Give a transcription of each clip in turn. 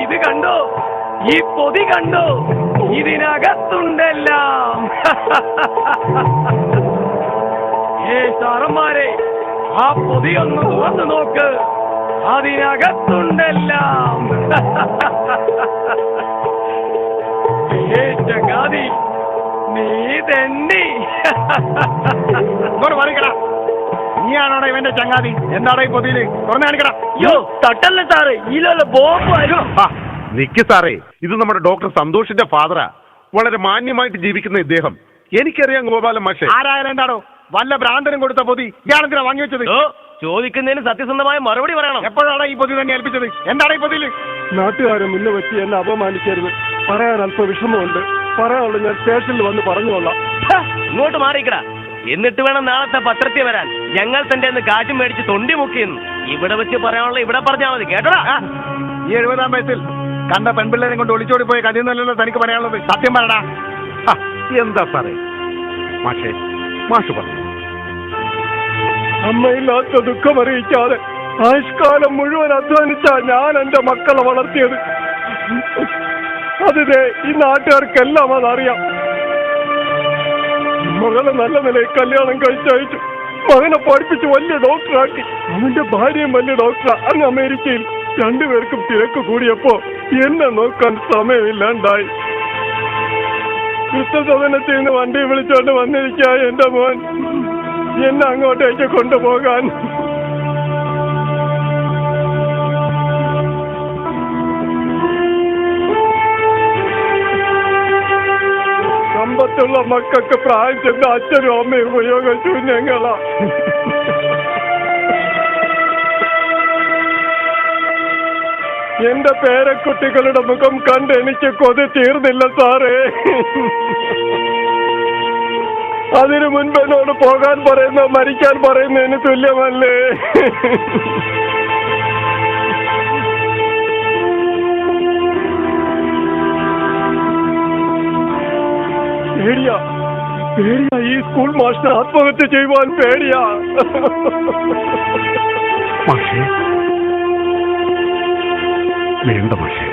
ഇത് കണ്ടോ, ഈ പൊതി കണ്ടോ, ഇതിനകത്തുണ്ടെല്ലാം. സാറന്മാരെ, ആ പൊതി ഒന്ന് തുറന്നു നോക്ക്, അതിനകത്തുണ്ടെല്ലാം. ചങ്ങാതി, നീ തെണ്ടി. നീയാണോടാ ഇവന്റെ ചങ്ങാതി? എന്താടാ ഈ പൊതിയില്? തുറന്നു കാണിക്കടാ. അയ്യോ തട്ടല്ലേ സാറ്, ഇതിലുള്ള ബോംബായിരുന്നു. നിക്ക് സാറേ, ഇത് നമ്മുടെ ഡോക്ടർ സന്തോഷിന്റെ ഫാദറാ. വളരെ മാന്യമായിട്ട് ജീവിക്കുന്ന ഇദ്ദേഹം. എനിക്കറിയാം ഗോപാലൻ മാഷെ. ആരായാലും എന്താടോ, വല്ല ഭ്രാന്തനും കൊടുത്ത പൊതി ഇയാളെന്തിനാ വാങ്ങി വെച്ചത്? ചോദിക്കുന്നതിന് സത്യസന്ധമായ മറുപടി പറയണം. എപ്പോഴാണ് ഈ പൊതി തന്നെ ഏൽപ്പിച്ചത്? എന്താണ് ഈ പൊതിയില്? നാട്ടുകാരെ മുന്നേ വെച്ച് എന്നെ അപമാനിക്കരുത്. പറയാൻ അല്പ വിഷമമുണ്ട്. പറയാനുള്ളത് ഞാൻ സ്റ്റേഷനിൽ വന്ന് പറഞ്ഞുകൊള്ളാം. ഇങ്ങോട്ട് മാറിക്കടാ. എന്നിട്ട് വേണം നാളത്തെ പത്രത്തിൽ വരാൻ. ഞങ്ങൾ തന്റെ കാറ്റും മേടിച്ച് തൊണ്ടി മുക്കിയെന്ന്. ഇവിടെ വെച്ച് പറയാനുള്ള ഇവിടെ പറഞ്ഞാൽ മതി, കേട്ടോടാ. ഈ 70-ാം വയസ്സിൽ കണ്ട പെൺപിള്ളേരെ കൊണ്ട് ഒളിച്ചോടി പോയി കഥയൊന്നുമല്ലല്ലോ തനിക്ക് പറയാനുള്ളത്. സത്യം പറയടാ. എന്താ സാറേ? മാഷെ, മാഷ് പറഞ്ഞു. അമ്മയില്ലാത്ത ദുഃഖമറിയിക്കാതെ ആയുഷ്കാലം മുഴുവൻ അധ്വാനിച്ച ഞാൻ എന്റെ മക്കളെ വളർത്തിയത്. അതിനെ ഈ നാട്ടുകാർക്കെല്ലാം അതറിയാം. മകളെ നല്ല നിലയിൽ കല്യാണം കഴിച്ചയച്ചു. മകനെ പഠിപ്പിച്ച് വലിയ ഡോക്ടറാക്കി. അവന്റെ ഭാര്യയും വലിയ ഡോക്ടറാ അങ്ങ് അമേരിക്കയിൽ. രണ്ടുപേർക്കും തിരക്ക് കൂടിയപ്പോ എന്നെ നോക്കാൻ സമയമില്ലാണ്ടായി. ക്രിസ്തുസദനത്തിൽ നിന്ന് വണ്ടി വിളിച്ചോണ്ട് വന്നിരിക്കുക എന്റെ മോൻ എന്നെ അങ്ങോട്ടേക്ക് കൊണ്ടുപോകാൻ. സമ്പത്തുള്ള മക്കൾക്ക് പ്രായം ചെന്ന അച്ഛനും അമ്മയും ഉപയോഗശൂന്യങ്ങളാ. എന്റെ പേരക്കുട്ടികളുടെ മുഖം കണ്ട് എനിക്ക് കൊതി തീർന്നില്ല സാറേ. അതിനു മുൻപ് എന്നോട് പോകാൻ പറയുന്ന മരിക്കാൻ പറയുന്നതിന് തുല്യമല്ലേ? പേടിയാ, പേടിയാ. ഈ സ്കൂൾ മാസ്റ്റർ ആത്മഹത്യ ചെയ്യുവാൻ പേടിയാ. മാഷേ, വേണ്ട മാഷേ.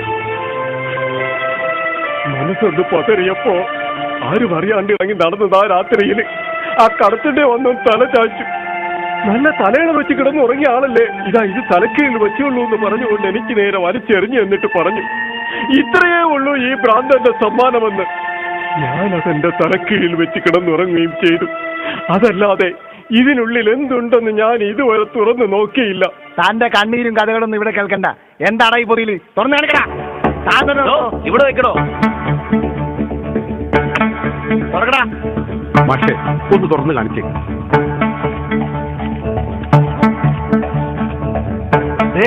മനസ്സൊന്ന് പതറിയപ്പോ ആരും അറിയാണ്ട് ഇറങ്ങി നടന്നത്. ആ രാത്രിയിൽ ആ കടത്തിന്റെ വന്നും തല ചാച്ചു. നല്ല തലയിണ വെച്ച് കിടന്ന് ഉറങ്ങിയ ആളല്ലേ. ഇതാ ഇത് തലക്കീഴിൽ വെച്ചുള്ളൂ എന്ന് പറഞ്ഞുകൊണ്ട് എനിക്ക് നേരെ വലിച്ചെറിഞ്ഞു എന്നിട്ട് പറഞ്ഞു, ഇത്രയേ ഉള്ളൂ ഈ ഭ്രാന്തന്റെ സമ്മാനമെന്ന്. ഞാനതെന്റെ തലക്കീഴിൽ വെച്ച് കിടന്നുറങ്ങുകയും ചെയ്തു. അതല്ലാതെ ഇതിനുള്ളിൽ എന്തുണ്ടെന്ന് ഞാൻ ഇതുവരെ തുറന്നു നോക്കിയില്ല. തന്റെ കണ്ണീരും കഥകളൊന്നും ഇവിടെ കേൾക്കണ്ട. എന്താണ് ഈ പൊതിയില്? തുറന്നു കാണിക്കടാ. ഇവിടെ വെക്കണോ? തുറക്കടാ. മാഷെ, ഒന്ന് തുറന്ന് കാണിച്ചേ.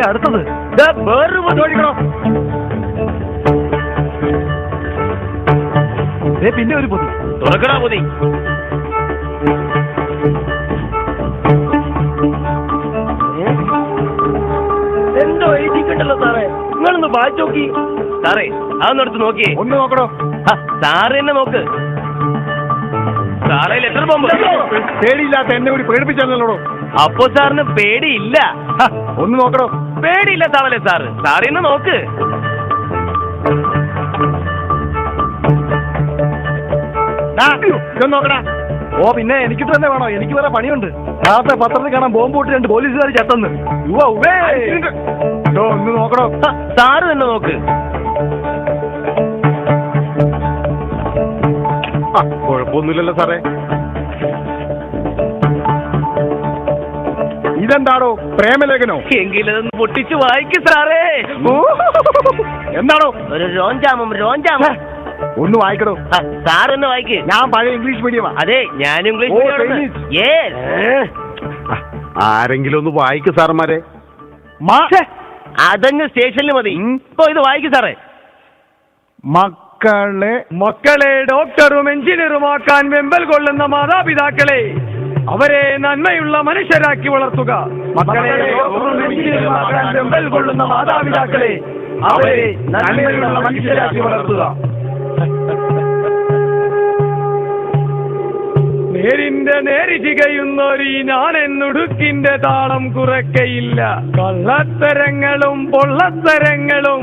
അടുത്തത് വേറൊരു പൊതി ഒഴിക്കണോ? പിന്നെ ഒരു പൊതി. തുറക്കടാ പൊതി. എന്തോ എഴുതിക്കണ്ടല്ലോ സാറേ, നിങ്ങളൊന്ന് വായിച്ചു നോക്കി. സാറേ അതൊന്നെടുത്ത് നോക്കിയേ. ഒന്ന് നോക്കണോ? സാറ് തന്നെ നോക്ക്. സാറേ ലെറ്റർ ബോംബ്. പേടിയില്ലാത്ത എന്നെ കൂടി പേടിപ്പിച്ചല്ലോ. അപ്പോ സാറിന് പേടിയില്ല? ഒന്ന് നോക്കണോ? പേടിയില്ല സാറല്ലേ സാറ്. സാറ് തന്നെ നോക്ക്. ഇതൊന്ന് നോക്കടാ. ഓ പിന്നെ എനിക്കിട്ട് തന്നെ വേണോ? എനിക്ക് വേറെ പണിയുണ്ട്. നാളത്തെ പത്രത്തിൽ കാണാൻ ബോംബ് പൊട്ടി 2 പോലീസുകാർ ചത്തെന്ന്. ഒന്ന് നോക്കണോ? സാറ് തന്നെ നോക്ക്. കുഴപ്പമൊന്നുമില്ലല്ലോ സാറേ. ഇതെന്താണോ? പ്രേമലേഖനോ? എങ്കിലതൊന്ന് പൊട്ടിച്ച് വായിക്ക് സാറേ. എന്താണോ? ഒരു രോഞ്ചാമം. ഒന്ന് വായിക്കണോ? സാർ തന്നെ വായിക്ക്. ഞാൻ പഴയ ഇംഗ്ലീഷ് മീഡിയമാ. അതെ, ഞാൻ ഇംഗ്ലീഷ്. ആരെങ്കിലും ഒന്ന് വായിക്ക് സാറന്മാരെ. അതങ്ങ് സ്റ്റേഷനിൽ മതി. ഇപ്പൊ ഇത് വായിക്ക് സാറേ. മക്കളെ ഡോക്ടറും എഞ്ചിനീയറുമാക്കാൻ വെമ്പൽ കൊള്ളുന്ന മാതാപിതാക്കളെ, അവരെ നന്മയുള്ള മനുഷ്യരാക്കി വളർത്തുക. മക്കളെ ഡോക്ടറും എഞ്ചിനീയറുമാക്കാൻ വെമ്പൽ കൊള്ളുന്ന മാതാപിതാക്കളെ, അവരെ നന്മയുള്ള മനുഷ്യരാക്കി വളർത്തുക. നേരിന്റെ നേരി ചികയുന്നൊരീ ഞാനെന്നുടുക്കിന്റെ താളം കുറയ്ക്കയില്ല. കള്ളത്തരങ്ങളും പൊള്ളത്തരങ്ങളും